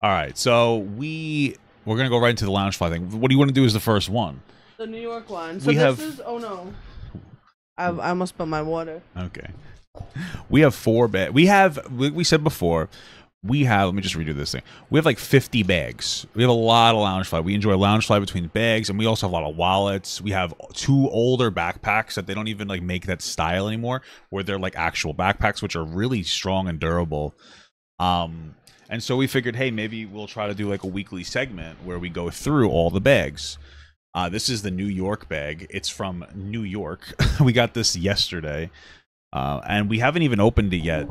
All right, so we're gonna go right into the Loungefly thing. What do you want to do as the first one? The New York one. So We this have- is. Oh no. I almost spilled my water. Okay. We have 4 bags. We said before, let me just redo this thing. We have like 50 bags. We have a lot of Loungefly. We enjoy Loungefly between bags, and we also have a lot of wallets. We have 2 older backpacks that they don't even like make that style anymore, where they're like actual backpacks, which are really strong and durable. And so we figured, hey, maybe we'll try to do like a weekly segment where we go through all the bags. This is the New York bag. It's from New York. We got this yesterday, and we haven't even opened it yet.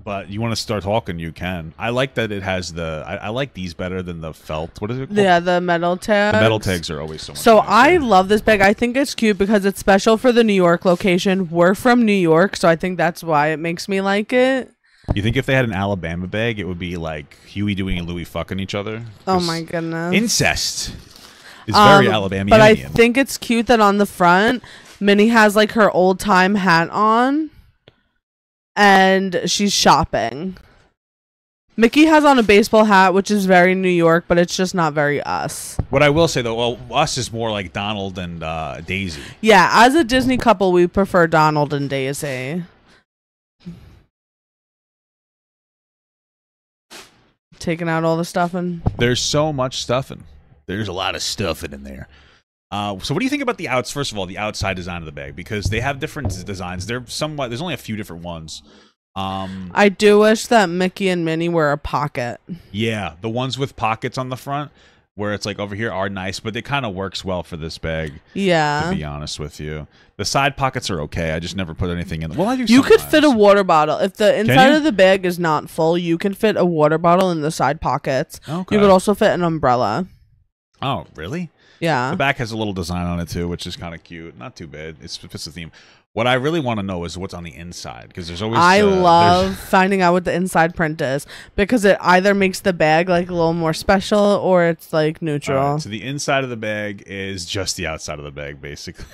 But you want to start talking, you can. I like that it has the... I like these better than the felt. What is it called? Yeah, the metal tags. The metal tags are always so much So nicer. I love this bag. I think it's cute because it's special for the New York location. We're from New York, so I think that's why it makes me like it. You think if they had an Alabama bag, it would be like Huey, Dewey, and Louie fucking each other? Oh my goodness. Incest is very Alabama. But I think it's cute that on the front, Minnie has like her old time hat on and she's shopping. Mickey has on a baseball hat, which is very New York, but it's just not very us. What I will say though, well, us is more like Donald and Daisy. Yeah, as a Disney couple, we prefer Donald and Daisy. Taking out all the stuffing. There's so much stuffing. There's a lot of stuffing in there. So what do you think about the outs? First of all, the outside design of the bag, because they have different designs. There's only a few different ones. I do wish that Mickey and Minnie were a pocket. Yeah, the ones with pockets on the front, where it's like over here, are nice, but it kind of works well for this bag. Yeah. To be honest with you, the side pockets are okay. I just never put anything in them. Well, I do. You could sometimes. fit a water bottle. If the inside of the bag is not full, you can fit a water bottle in the side pockets. Okay. You could also fit an umbrella. Oh, really? Yeah. The back has a little design on it too, which is kind of cute. Not too bad. It fits the theme. What I really want to know is what's on the inside, because there's always. I love finding out what the inside print is, because it either makes the bag like a little more special or it's like neutral. Right, so the inside of the bag is just the outside of the bag, basically.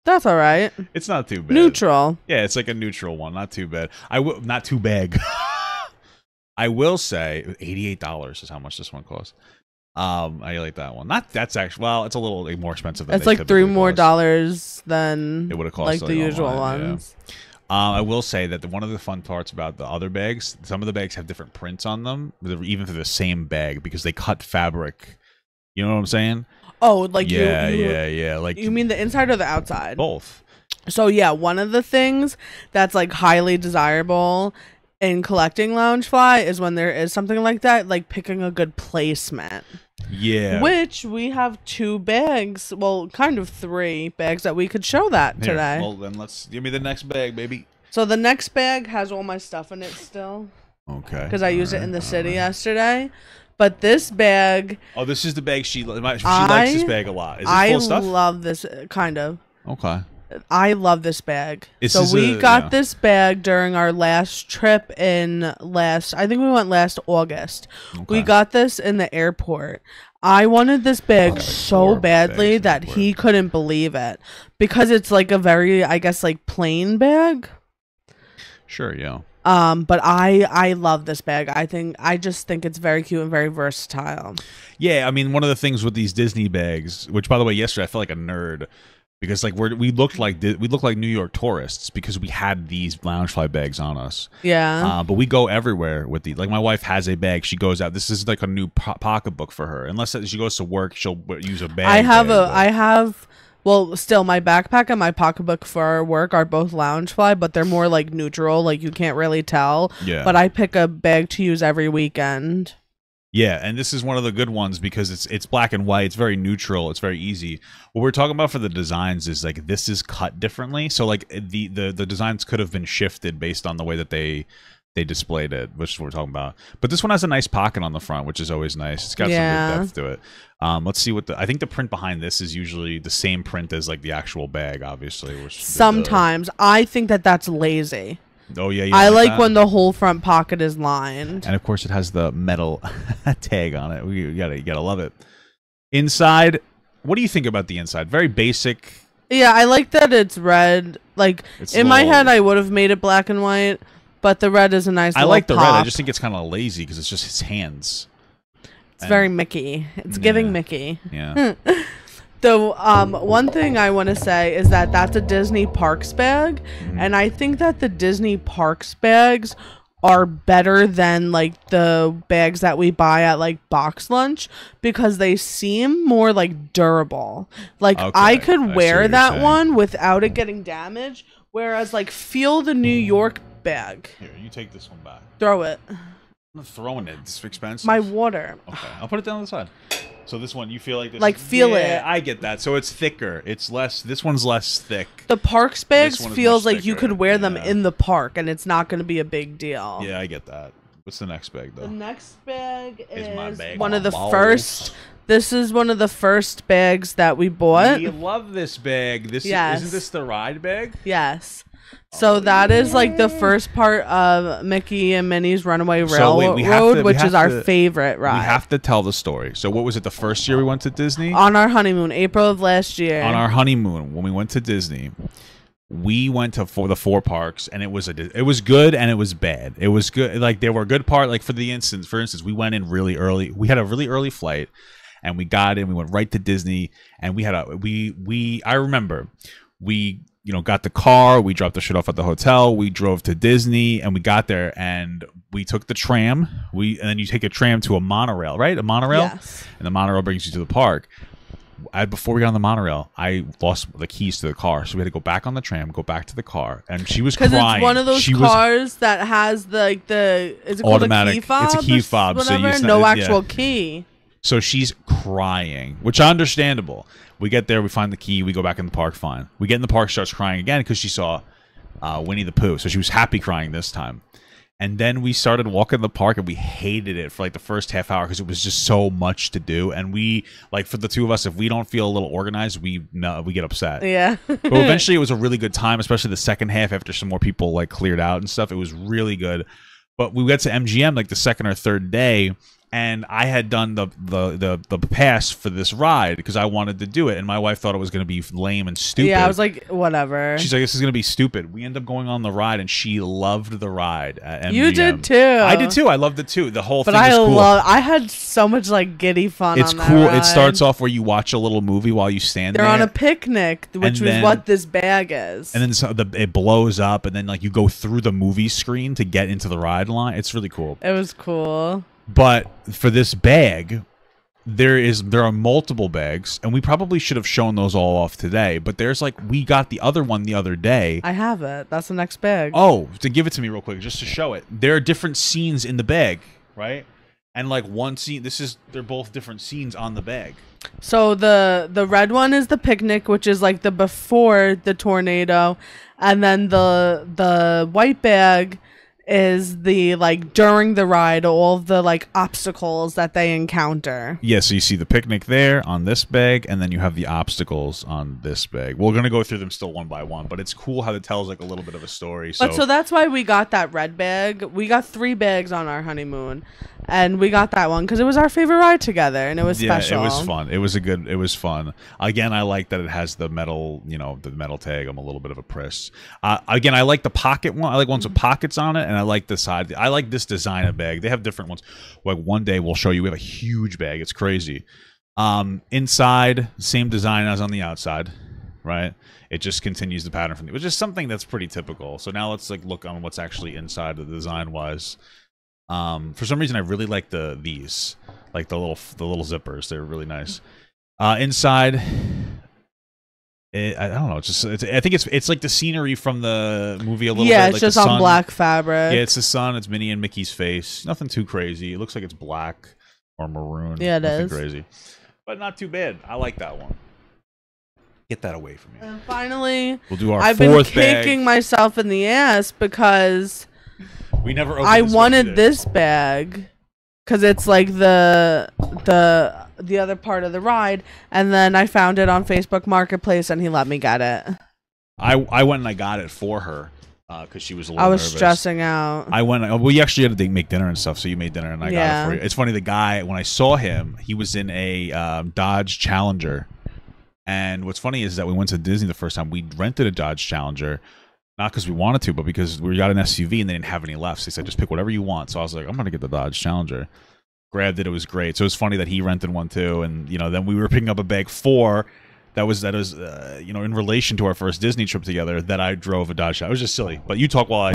That's all right. It's not too bad. Neutral. Yeah, it's like a neutral one. Not too bad. Not too big. I will say $88 is how much this one costs. I like that one. That's actually, well, it's a little more expensive than it's like $3 more than it would have cost like the usual online, ones. Yeah. I will say that one of the fun parts about the other bags, some of the bags have different prints on them, even for the same bag, because they cut fabric. You know what I'm saying? Oh, like yeah. Like, you mean the inside or the outside? Both. So yeah, one of the things that's like highly desirable in collecting Loungefly is when there is something like that, like picking a good placement. Yeah. Which we have 2 bags, well, kind of 3 bags that we could show that Here, today. well, then give me the next bag, baby. So the next bag has all my stuff in it still. Okay. Because I used it in the city yesterday. But this bag... Oh, this is the bag she likes this bag a lot. Is it full of stuff? I love this, kind of. Okay. I love this bag. So we got this bag during our last trip I think we went last August. Okay. We got this in the airport. I wanted this bag so badly that he couldn't believe it, because it's like a very, I guess, like plain bag. Sure, yeah. But I love this bag. I just think it's very cute and very versatile. Yeah, I mean, one of the things with these Disney bags, which by the way, yesterday I felt like a nerd, because like we looked like New York tourists because we had these Loungefly bags on us. Yeah. But we go everywhere with these. Like my wife has a bag. She goes out. This is like a new pocketbook for her. Unless she goes to work, she'll use a bag. Well, still, my backpack and my pocketbook for work are both Loungefly, but they're more like neutral. Like you can't really tell. Yeah. But I pick a bag to use every weekend. Yeah, and this is one of the good ones because it's black and white. It's very neutral. It's very easy. What we're talking about for the designs is like this is cut differently. So like the designs could have been shifted based on the way that they displayed it, which is what we're talking about. But this one has a nice pocket on the front, which is always nice. It's got some good depth to it. Let's see I think the print behind this is usually the same print as like the actual bag, obviously. Sometimes I think that's lazy. Oh yeah, I like when the whole front pocket is lined, and of course it has the metal tag on it. You gotta love it. Inside, what do you think about the inside? Very basic. Yeah, I like that it's red. Like in my head, I would have made it black and white, but the red is a nice. I like the pop. red. I just think it's kind of lazy because it's just his hands. It's very Mickey. It's giving Mickey. Yeah. So, one thing I want to say is that that's a Disney Parks bag, and I think that the Disney Parks bags are better than like the bags that we buy at like Box Lunch because they seem more like durable. Like I could wear that one without it getting damaged, whereas like feel the New York bag. Here, you take this one back. Throw it. I'm not throwing it. It's expensive. My water. Okay, I'll put it down on the side. So this one, you feel like this? Like feel it. I get that. So it's thicker. It's less. This one's less thick. The Parks bags feels like you could wear them in the park, and it's not going to be a big deal. Yeah, I get that. What's the next bag though? The next bag is my bag one of the first. This is one of the first bags that we bought. We love this bag. This isn't this the ride bag? Yes. So that is like the first part of Mickey and Minnie's Runaway Railroad, which is our favorite ride. We have to tell the story. So what was it, the first year we went to Disney? On our honeymoon, April of last year. On our honeymoon, when we went to Disney, we went to the 4 parks, and it was good and it was bad. It was good. Like there were good parts. Like for instance, we went in really early. We had a really early flight, and we got in. We went right to Disney, and we had I remember we got the car, we dropped the shit off at the hotel, we drove to Disney, and we got there, and we took the tram. And then you take a tram to a monorail, right? A monorail? Yes. And the monorail brings you to the park. Before we got on the monorail, I lost the keys to the car, so we had to go back on the tram, go back to the car, and she was crying. Because it's one of those cars that has is it called automatic, a key fob? It's a key fob. Whatever, so no actual key. So she's crying, which is understandable. We get there, we find the key, we go back in the park, fine. We get in the park, starts crying again because she saw Winnie the Pooh. So she was happy crying this time. And then we started walking the park, and we hated it for like the first half hour because it was just so much to do. And we, like for the two of us, if we don't feel a little organized, we get upset. Yeah. But eventually it was a really good time, especially the second half after some more people like cleared out and stuff. It was really good. But we got to MGM like the second or third day, and I had done the pass for this ride because I wanted to do it, and my wife thought it was going to be lame and stupid. Yeah, I was like, whatever. She's like, this is going to be stupid. We end up going on the ride, and she loved the ride at MGM. You did too. I did too. I loved it too. The whole thing is cool. I had so much like giddy fun. It's on cool. That ride. It starts off where you watch a little movie while you stand there. They're on a picnic, which was what this bag is. And then it blows up, and then like you go through the movie screen to get into the ride line. It's really cool. It was cool. But for this bag, there are multiple bags, and we probably should have shown those all off today. But there's like, we got the other one the other day. I have it. That's the next bag. Oh, to give it to me real quick, just to show it. There are different scenes in the bag, right? And like one scene, they're both different scenes on the bag. So the red one is the picnic, which is like the before the tornado, and then the white bag is the like during the ride, all of the like obstacles that they encounter. Yeah, so you see the picnic there on this bag, and then you have the obstacles on this bag. We're gonna go through them still one by one, but it's cool how it tells like a little bit of a story. So that's why we got that red bag. We got 3 bags on our honeymoon, and we got that one because it was our favorite ride together, and it was special. It was fun. It was fun. Again, I like that it has the metal, the metal tag. I'm a little bit of a priss. Again, I like the pocket one. I like ones with pockets on it, and I like the side. I like this design of bag. They have different ones. Like one day we'll show you. We have a huge bag. It's crazy. Inside, same design as on the outside, right? It just continues the pattern from which is something that's pretty typical. So now let's like look on what's actually inside the design wise. For some reason, I really like these, like the little zippers. They're really nice. Inside, I don't know. I think it's like the scenery from the movie a little bit. Yeah, it's like just on black fabric. Yeah, it's the sun. It's Minnie and Mickey's face. Nothing too crazy. It looks like it's black or maroon. Yeah, Nothing is crazy, but not too bad. I like that one. Get that away from me. And finally, we'll do our I've fourth been kicking myself in the ass because we never. I wanted this bag because it's like the other part of the ride, and then I found it on Facebook Marketplace, and he let me get it. I went and I got it for her because she was a little I was nervous. stressing out. I went. Well, you actually had to make dinner and stuff, so you made dinner, and I got it for you. It's funny. The guy, when I saw him, he was in a Dodge Challenger, and what's funny is that we went to Disney the first time. We rented a Dodge Challenger. Not because we wanted to, but because we got an SUV and they didn't have any left. So they said, just pick whatever you want. So I was like, I'm going to get the Dodge Challenger. grabbed it. It was great. So it was funny that he rented one too, and then we were picking up a bag 4. That was in relation to our first Disney trip together that I drove a Dodge. It was just silly. But you talk while I.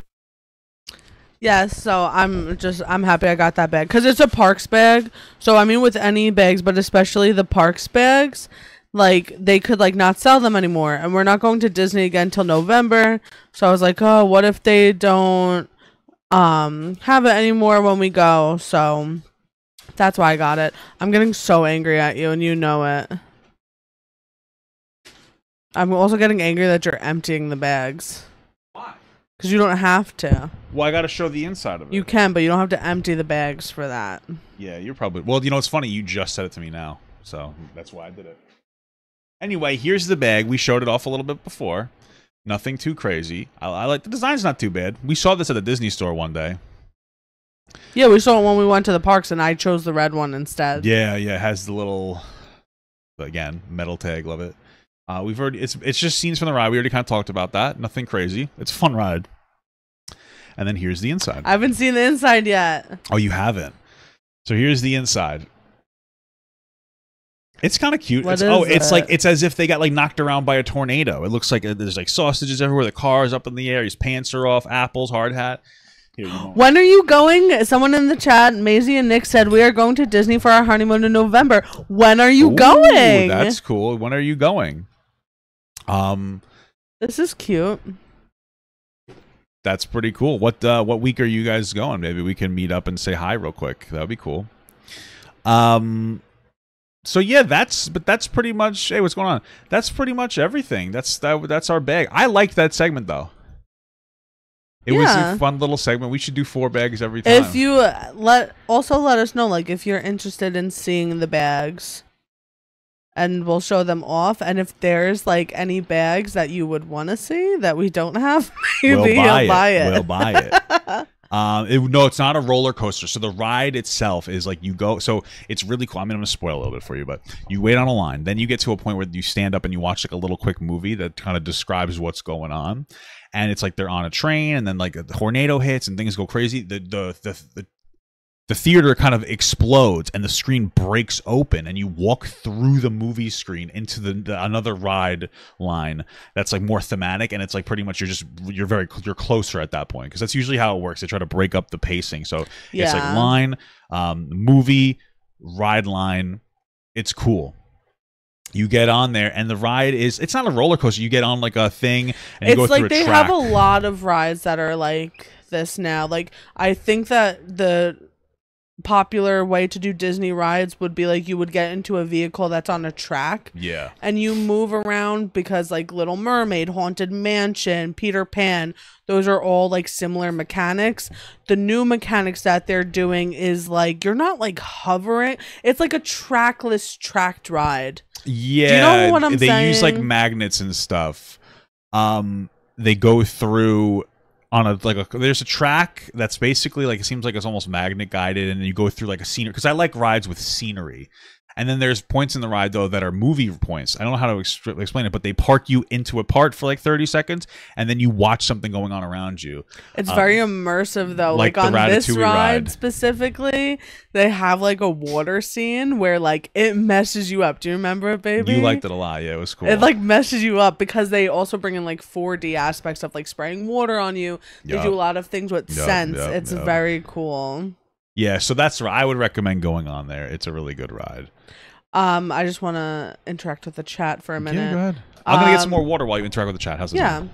Yes, so I'm happy I got that bag because it's a Parks bag. So I mean, with any bags, but especially the Parks bags, like they could like not sell them anymore, and we're not going to Disney again till November. So I was like, oh, what if they don't have it anymore when we go? So that's why I got it. I'm getting so angry at you, and you know it. I'm also getting angry that you're emptying the bags. Why? Because you don't have to. Well, I got to show the inside of it. You can, but you don't have to empty the bags for that. Yeah, you're probably... Well, it's funny. You just said it to me now, so that's why I did it. Anyway, here's the bag. We showed it off a little bit before. Nothing too crazy. I like... The design's not too bad. We saw this at the Disney store one day. Yeah, we saw it when we went to the parks, and I chose the red one instead. Yeah, it has the little... Again, metal tag. Love it. We've already it's just scenes from the ride. We already kind of talked about that. Nothing crazy. It's a fun ride. And then here's the inside. I haven't seen the inside yet. Oh, you haven't? So here's the inside. It's kind of cute. It's as if they got like knocked around by a tornado. It looks like there's like sausages everywhere. The car is up in the air. His pants are off. Apples, hard hat. Here, when are you going? Someone in the chat, Maisie and Nick, said we are going to Disney for our honeymoon in November. When are you going? That's cool. When are you going? This is cute. That's pretty cool. What week are you guys going? Maybe we can meet up and say hi real quick. That would be cool. So yeah, that's pretty much. Hey, what's going on? That's pretty much everything. That's our bag. I like that segment though. It was a fun little segment. We should do 4 bags every time. If you let us know, like if you're interested in seeing the bags, and we'll show them off. And if there's like any bags that you would want to see that we don't have, maybe we'll buy it. We'll buy it. No, it's not a roller coaster. So the ride itself is like you go. So it's really cool. I mean, I'm gonna spoil a little bit for you, but you wait on a line. Then you get to a point where you stand up and you watch like a little quick movie that kind of describes what's going on. And it's like they're on a train, and then like a tornado hits and things go crazy. The theater kind of explodes, and the screen breaks open, and you walk through the movie screen into the another ride line that's like more thematic, and it's like pretty much you're closer at that point, because that's usually how it works. They try to break up the pacing, so it's like line, movie, ride line. It's cool. You get on there, and the ride it's not a roller coaster. You get on like a thing, and you go through a track. It's like they have a lot of rides that are like this now. Like I think that the popular way to do Disney rides would be like you would get into a vehicle that's on a track. Yeah. And you move around, because like Little Mermaid, Haunted Mansion, Peter Pan, those are all like similar mechanics. The new mechanics that they're doing is like you're not like hovering. It's like a trackless tracked ride. Yeah. Do you know what I'm saying? They use like magnets and stuff. They go through on there's a track that's basically like, it seems like it's almost magnet guided, and then you go through like a scenery, because I like rides with scenery. And then there's points in the ride though that are movie points. I don't know how to explain it, but they park you into a part for like 30 seconds, and then you watch something going on around you. It's very immersive though. Like on this ride specifically, they have like a water scene where like it messes you up. Do you remember it, baby? You liked it a lot. Yeah, it was cool. It like messes you up because they also bring in like 4D aspects of like spraying water on you. They do a lot of things with scents. It's very cool. Yeah, so that's right. I would recommend going on there. It's a really good ride. I just want to interact with the chat for a minute. Yeah, go ahead. I'm going to get some more water while you interact with the chat. How's that? Yeah.